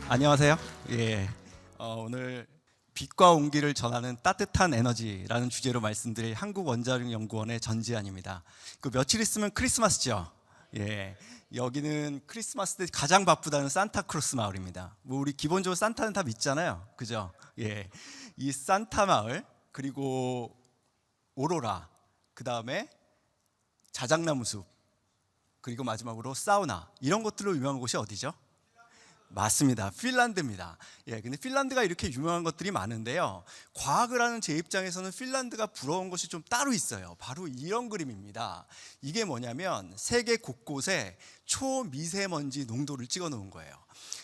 안녕하세요. 예, 오늘 빛과 온기를 전하는 따뜻한 에너지라는 주제로 말씀드릴 한국원자력연구원의 전지환입니다. 그 며칠 있으면 크리스마스죠. 예, 여기는 크리스마스 때 가장 바쁘다는 산타크로스 마을입니다. 뭐 우리 기본적으로 산타는 다 믿잖아요, 그죠? 예, 이 산타 마을 그리고 오로라, 그 다음에 자작나무 숲, 그리고 마지막으로 사우나, 이런 것들로 유명한 곳이 어디죠? 맞습니다. 핀란드입니다. 예, 근데 핀란드가 이렇게 유명한 것들이 많은데요. 과학을 하는 제 입장에서는 핀란드가 부러운 것이 좀 따로 있어요. 바로 이런 그림입니다. 이게 뭐냐면 세계 곳곳에 초미세먼지 농도를 찍어 놓은 거예요.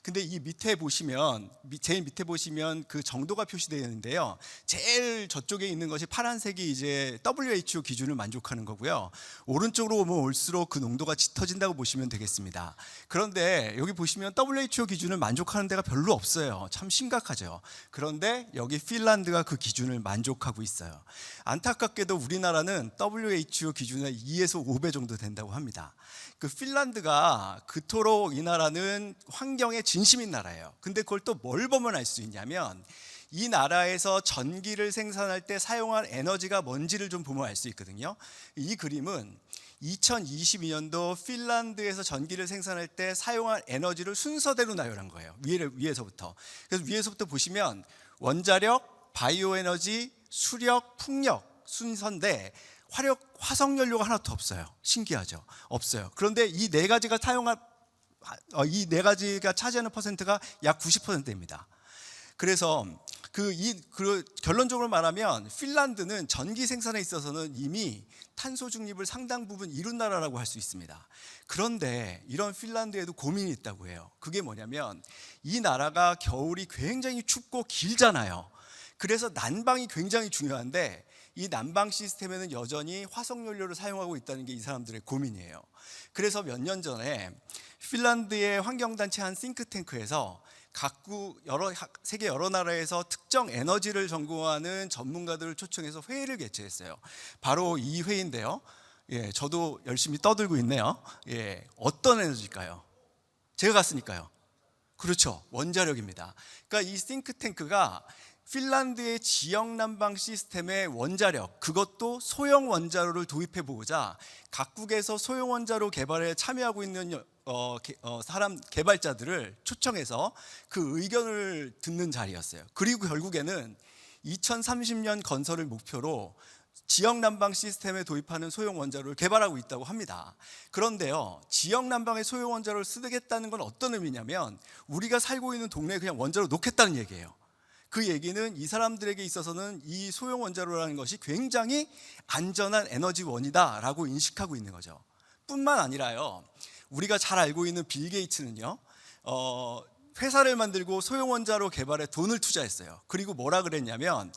근데 이 밑에 보시면, 제일 밑에 보시면 그 정도가 표시되어 있는데요. 제일 저쪽에 있는 것이 파란색이 이제 WHO 기준을 만족하는 거고요. 오른쪽으로 오면 올수록 그 농도가 짙어진다고 보시면 되겠습니다. 그런데 여기 보시면 WHO 기준을 만족하는 데가 별로 없어요. 참 심각하죠. 그런데 여기 핀란드가 그 기준을 만족하고 있어요. 안타깝게도 우리나라는 WHO 기준의 2에서 5배 정도 된다고 합니다. 그 핀란드가 그토록 이 나라는 환경에 진심인 나라예요. 근데 그걸 또 뭘 보면 알 수 있냐면 이 나라에서 전기를 생산할 때 사용한 에너지가 뭔지를 좀 보면 알 수 있거든요. 이 그림은 2022년도 핀란드에서 전기를 생산할 때 사용한 에너지를 순서대로 나열한 거예요. 위에서부터. 그래서 위에서부터 보시면 원자력, 바이오 에너지, 수력, 풍력 순서인데 화석연료가 하나도 없어요. 신기하죠? 없어요. 그런데 이 네 가지가 차지하는 퍼센트가 약 90%입니다. 그래서 결론적으로 말하면 핀란드는 전기 생산에 있어서는 이미 탄소 중립을 상당 부분 이룬 나라라고 할 수 있습니다. 그런데 이런 핀란드에도 고민이 있다고 해요. 그게 뭐냐면 이 나라가 겨울이 굉장히 춥고 길잖아요. 그래서 난방이 굉장히 중요한데 이 난방 시스템에는 여전히 화석연료를 사용하고 있다는 게 이 사람들의 고민이에요. 그래서 몇 년 전에 핀란드의 환경단체 한 싱크탱크에서 세계 여러 나라에서 특정 에너지를 전공하는 전문가들을 초청해서 회의를 개최했어요. 바로 이 회의인데요. 예, 저도 열심히 떠들고 있네요. 예, 어떤 에너지일까요? 제가 갔으니까요. 그렇죠. 원자력입니다. 그러니까 이 싱크탱크가 핀란드의 지역 난방 시스템의 원자력, 그것도 소형 원자로를 도입해 보고자 각국에서 소형 원자로 개발에 참여하고 있는 사람 개발자들을 초청해서 그 의견을 듣는 자리였어요. 그리고 결국에는 2030년 건설을 목표로 지역 난방 시스템에 도입하는 소형 원자로를 개발하고 있다고 합니다. 그런데요, 지역 난방에 소형 원자로를 쓰겠다는 건 어떤 의미냐면 우리가 살고 있는 동네에 그냥 원자로 놓겠다는 얘기예요. 그 얘기는 이 사람들에게 있어서는 이 소형 원자로라는 것이 굉장히 안전한 에너지원이다라고 인식하고 있는 거죠. 뿐만 아니라요, 우리가 잘 알고 있는 빌 게이츠는요, 회사를 만들고 소형 원자로 개발에 돈을 투자했어요. 그리고 뭐라 그랬냐면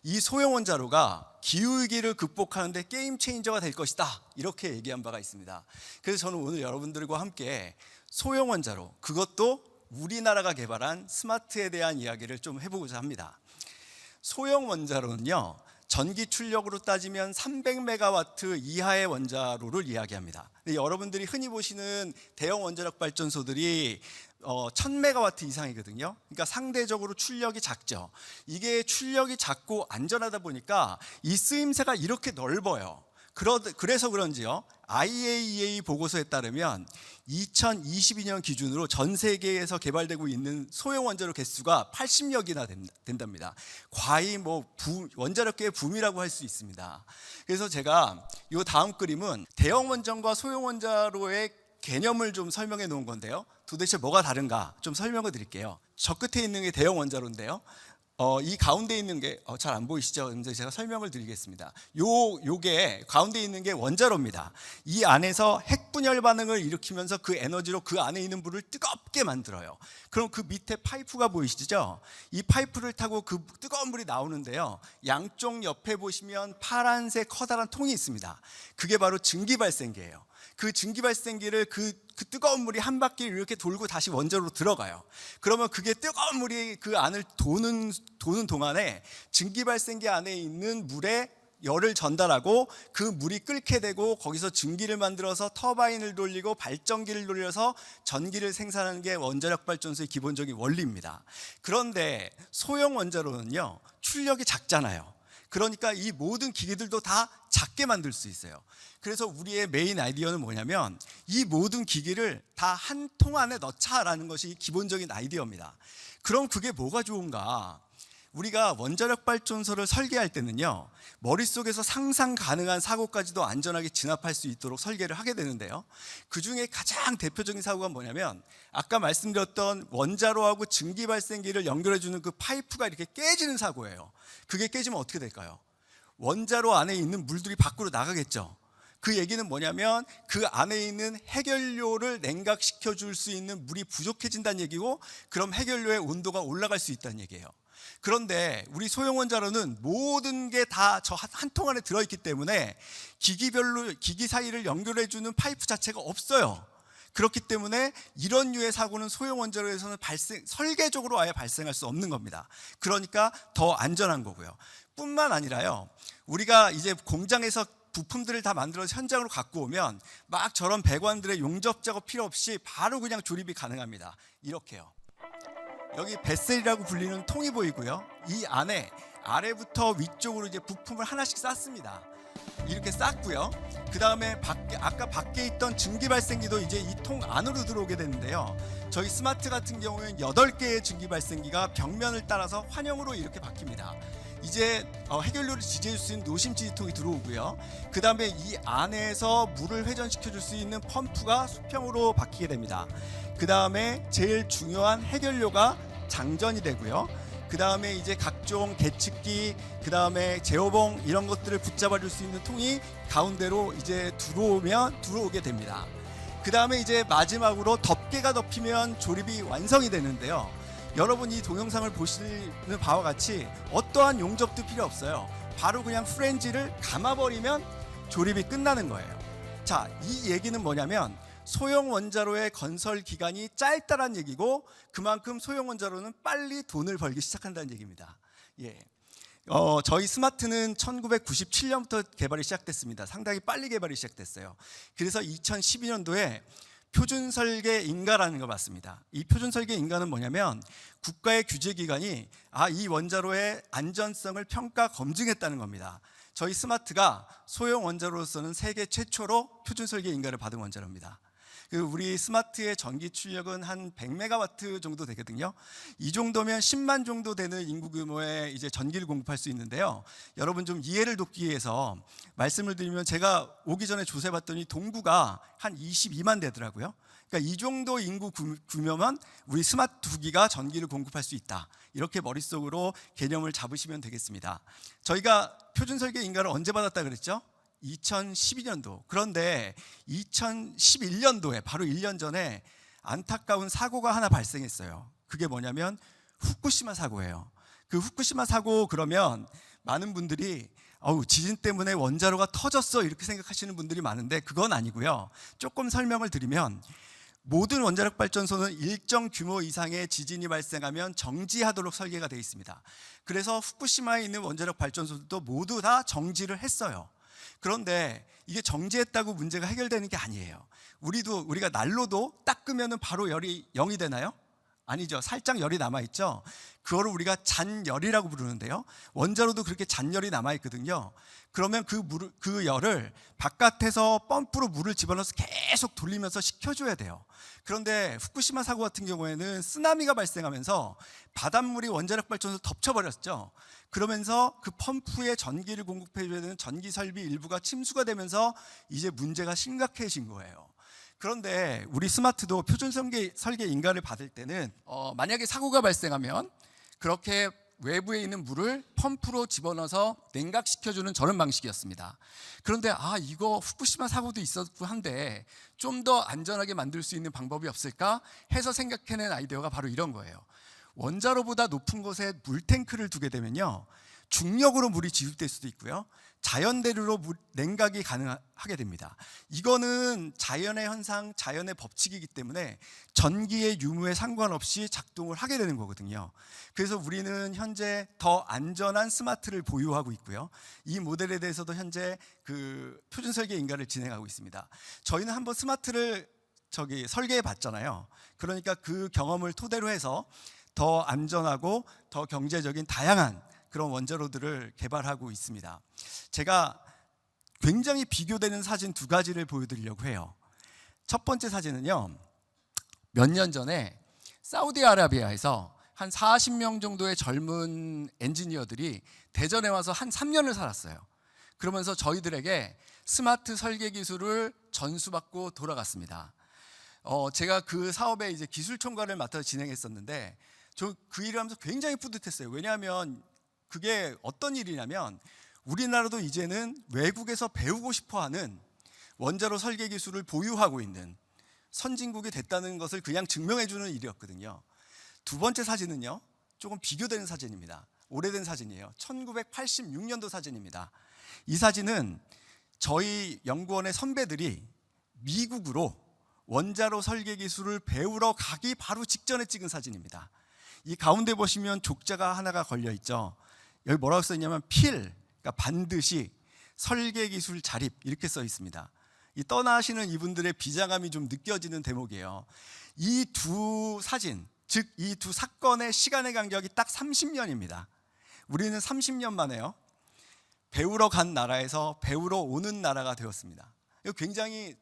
이 소형 원자로가 기후위기를 극복하는 데 게임 체인저가 될 것이다, 이렇게 얘기한 바가 있습니다. 그래서 저는 오늘 여러분들과 함께 소형 원자로, 그것도 우리나라가 개발한 스마트에 대한 이야기를 좀 해보고자 합니다. 소형 원자로는요, 전기 출력으로 따지면 300메가와트 이하의 원자로를 이야기합니다. 근데 여러분들이 흔히 보시는 대형 원자력 발전소들이 1000메가와트 이상이거든요. 그러니까 상대적으로 출력이 작죠. 이게 출력이 작고 안전하다 보니까 이 쓰임새가 이렇게 넓어요. 그래서 그런지요, IAEA 보고서에 따르면 2022년 기준으로 전 세계에서 개발되고 있는 소형 원자로 개수가 80여 개나 된답니다. 거의 원자력계의 붐이라고 할 수 있습니다. 그래서 제가 이 다음 그림은 대형 원전과 소형 원자로의 개념을 좀 설명해 놓은 건데요. 도대체 뭐가 다른가 좀 설명을 드릴게요. 저 끝에 있는 게 대형 원자로인데요. 이 가운데 있는 게 잘 안 보이시죠? 근데 제가 설명을 드리겠습니다. 요게 가운데 있는 게 원자로입니다. 이 안에서 핵분열 반응을 일으키면서 그 에너지로 그 안에 있는 물을 뜨겁게 만들어요. 그럼 그 밑에 파이프가 보이시죠? 이 파이프를 타고 그 뜨거운 물이 나오는데요, 양쪽 옆에 보시면 파란색 커다란 통이 있습니다. 그게 바로 증기발생기예요. 그 증기발생기를 그 뜨거운 물이 한 바퀴 이렇게 돌고 다시 원자로로 들어가요. 그러면 그게 뜨거운 물이 그 안을 도는 동안에 증기발생기 안에 있는 물의 열을 전달하고 그 물이 끓게 되고 거기서 증기를 만들어서 터바인을 돌리고 발전기를 돌려서 전기를 생산하는 게 원자력 발전소의 기본적인 원리입니다. 그런데 소형 원자로는요, 출력이 작잖아요. 그러니까 이 모든 기기들도 다 작게 만들 수 있어요. 그래서 우리의 메인 아이디어는 뭐냐면 이 모든 기기를 다 한 통 안에 넣자라는 것이 기본적인 아이디어입니다. 그럼 그게 뭐가 좋은가? 우리가 원자력 발전소를 설계할 때는요, 머릿속에서 상상 가능한 사고까지도 안전하게 진압할 수 있도록 설계를 하게 되는데요, 그 중에 가장 대표적인 사고가 뭐냐면 아까 말씀드렸던 원자로하고 증기 발생기를 연결해주는 그 파이프가 이렇게 깨지는 사고예요. 그게 깨지면 어떻게 될까요? 원자로 안에 있는 물들이 밖으로 나가겠죠. 그 얘기는 뭐냐면 그 안에 있는 해결료를 냉각시켜 줄 수 있는 물이 부족해진다는 얘기고, 그럼 해결료의 온도가 올라갈 수 있다는 얘기예요. 그런데 우리 소형 원자로는 모든 게 다 저 한 통 안에 들어있기 때문에 기기 사이를 연결해주는 파이프 자체가 없어요. 그렇기 때문에 이런 류의 사고는 소형 원자로에서는 설계적으로 아예 발생할 수 없는 겁니다. 그러니까 더 안전한 거고요. 뿐만 아니라요, 우리가 이제 공장에서 부품들을 다 만들어서 현장으로 갖고 오면 막 저런 배관들의 용접 작업 필요 없이 바로 그냥 조립이 가능합니다. 이렇게요. 여기 베셀이라고 불리는 통이 보이고요, 이 안에 아래부터 위쪽으로 이제 부품을 하나씩 쌌습니다. 이렇게 쌌고요. 그 다음에 아까 밖에 있던 증기 발생기도 이제 이 통 안으로 들어오게 되는데요, 저희 스마트 같은 경우에는 8개의 증기 발생기가 벽면을 따라서 환형으로 이렇게 바뀝니다. 이제 해결료를 지지해 줄 수 있는 노심 지지통이 들어오고요, 그 다음에 이 안에서 물을 회전시켜 줄 수 있는 펌프가 수평으로 바뀌게 됩니다. 그 다음에 제일 중요한 해결료가 장전이 되고요, 그 다음에 이제 각종 계측기, 그 다음에 제어봉 이런 것들을 붙잡아 줄 수 있는 통이 가운데로 이제 들어오게 됩니다. 그 다음에 이제 마지막으로 덮개가 덮이면 조립이 완성이 되는데요, 여러분 이 동영상을 보시는 바와 같이 어떠한 용접도 필요 없어요. 바로 그냥 프렌지를 감아버리면 조립이 끝나는 거예요. 자, 이 얘기는 뭐냐면 소형 원자로의 건설 기간이 짧다는 얘기고, 그만큼 소형 원자로는 빨리 돈을 벌기 시작한다는 얘기입니다. 예. 저희 스마트는 1997년부터 개발이 시작됐습니다. 상당히 빨리 개발이 시작됐어요. 그래서 2012년도에 표준 설계 인가라는 걸 받습니다. 이 표준 설계 인가는 뭐냐면 국가의 규제기관이 이 원자로의 안전성을 평가 검증했다는 겁니다. 저희 스마트가 소형 원자로로서는 세계 최초로 표준 설계 인가를 받은 원자로입니다. 우리 스마트의 전기 출력은 한 100메가와트 정도 되거든요. 이 정도면 10만 정도 되는 인구 규모의 이제 전기를 공급할 수 있는데요, 여러분 좀 이해를 돕기 위해서 말씀을 드리면, 제가 오기 전에 조사해봤더니 동구가 한 22만 되더라고요. 그러니까 이 정도 인구 규모면 우리 스마트 2기가 전기를 공급할 수 있다, 이렇게 머릿속으로 개념을 잡으시면 되겠습니다. 저희가 표준 설계 인가를 언제 받았다 그랬죠? 2012년도. 그런데 2011년도에 바로 1년 전에 안타까운 사고가 하나 발생했어요. 그게 뭐냐면 후쿠시마 사고예요. 그 후쿠시마 사고, 그러면 많은 분들이 지진 때문에 원자로가 터졌어 이렇게 생각하시는 분들이 많은데 그건 아니고요. 조금 설명을 드리면, 모든 원자력 발전소는 일정 규모 이상의 지진이 발생하면 정지하도록 설계가 되어 있습니다. 그래서 후쿠시마에 있는 원자력 발전소들도 모두 다 정지를 했어요. 그런데 이게 정지했다고 문제가 해결되는 게 아니에요. 우리가 난로도 닦으면 바로 열이 0이 되나요? 아니죠. 살짝 열이 남아있죠. 그거를 우리가 잔열이라고 부르는데요, 원자로도 그렇게 잔열이 남아있거든요. 그러면 그 열을 바깥에서 펌프로 물을 집어넣어서 계속 돌리면서 식혀줘야 돼요. 그런데 후쿠시마 사고 같은 경우에는 쓰나미가 발생하면서 바닷물이 원자력 발전소를 덮쳐버렸죠. 그러면서 그 펌프에 전기를 공급해줘야 되는 전기 설비 일부가 침수가 되면서 이제 문제가 심각해진 거예요. 그런데 우리 스마트도 표준 설계 인가를 받을 때는 만약에 사고가 발생하면 그렇게 외부에 있는 물을 펌프로 집어넣어서 냉각시켜주는 저런 방식이었습니다. 그런데 이거 후쿠시마 사고도 있었고 한데 좀 더 안전하게 만들 수 있는 방법이 없을까 해서 생각해낸 아이디어가 바로 이런 거예요. 원자로보다 높은 곳에 물탱크를 두게 되면요, 중력으로 물이 지up될 수도 있고요. 자연대로로 냉각이 가능하게 됩니다. 이거는 자연의 현상, 자연의 법칙이기 때문에 전기의 유무에 상관없이 작동을 하게 되는 거거든요. 그래서 우리는 현재 더 안전한 스마트를 보유하고 있고요. 이 모델에 대해서도 현재 그 표준 설계 인가를 진행하고 있습니다. 저희는 한번 스마트를 설계해 봤잖아요. 그러니까 그 경험을 토대로 해서 더 안전하고 더 경제적인 다양한 그런 원자로들을 개발하고 있습니다. 제가 굉장히 비교되는 사진 두 가지를 보여드리려고 해요. 첫 번째 사진은요, 몇 년 전에 사우디아라비아에서 한 40명 정도의 젊은 엔지니어들이 대전에 와서 한 3년을 살았어요. 그러면서 저희들에게 스마트 설계 기술을 전수받고 돌아갔습니다. 제가 그 사업에 이제 기술 총괄을 맡아서 진행했었는데, 저 그 일을 하면서 굉장히 뿌듯했어요. 왜냐하면 그게 어떤 일이냐면, 우리나라도 이제는 외국에서 배우고 싶어하는 원자로 설계 기술을 보유하고 있는 선진국이 됐다는 것을 그냥 증명해주는 일이었거든요. 두 번째 사진은요, 조금 비교되는 사진입니다. 오래된 사진이에요. 1986년도 사진입니다. 이 사진은 저희 연구원의 선배들이 미국으로 원자로 설계 기술을 배우러 가기 바로 직전에 찍은 사진입니다. 이 가운데 보시면 족자가 하나가 걸려 있죠. 여기 뭐라고 써 있냐면 그러니까 반드시 설계 기술 자립 이렇게 써 있습니다. 이 떠나시는 이분들의 비장함이 좀 느껴지는 대목이에요. 이 두 사진, 즉 이 두 사건의 시간의 간격이 딱 30년입니다. 우리는 30년 만에요, 배우러 간 나라에서 배우러 오는 나라가 되었습니다. 이거 굉장히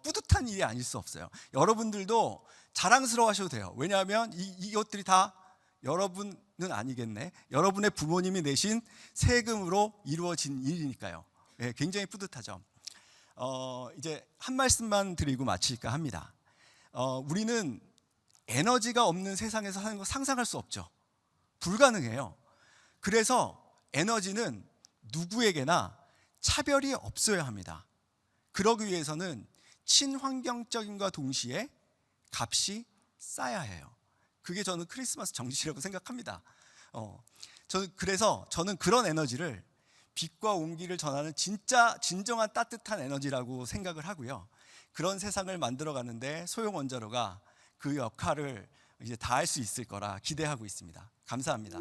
뿌듯한 일이 아닐 수 없어요. 여러분들도 자랑스러워 하셔도 돼요. 왜냐하면 이것들이 다 여러분은 아니겠네, 여러분의 부모님이 내신 세금으로 이루어진 일이니까요. 네, 굉장히 뿌듯하죠. 이제 한 말씀만 드리고 마칠까 합니다. 우리는 에너지가 없는 세상에서 사는 거 상상할 수 없죠. 불가능해요. 그래서 에너지는 누구에게나 차별이 없어야 합니다. 그러기 위해서는 친환경적인과 동시에 값이 싸야 해요. 그게 저는 크리스마스 정신이라고 생각합니다. 그래서 저는 그런 에너지를 빛과 온기를 전하는 진정한 따뜻한 에너지라고 생각을 하고요. 그런 세상을 만들어가는데 소형 원자로가 그 역할을 이제 다할 수 있을 거라 기대하고 있습니다. 감사합니다.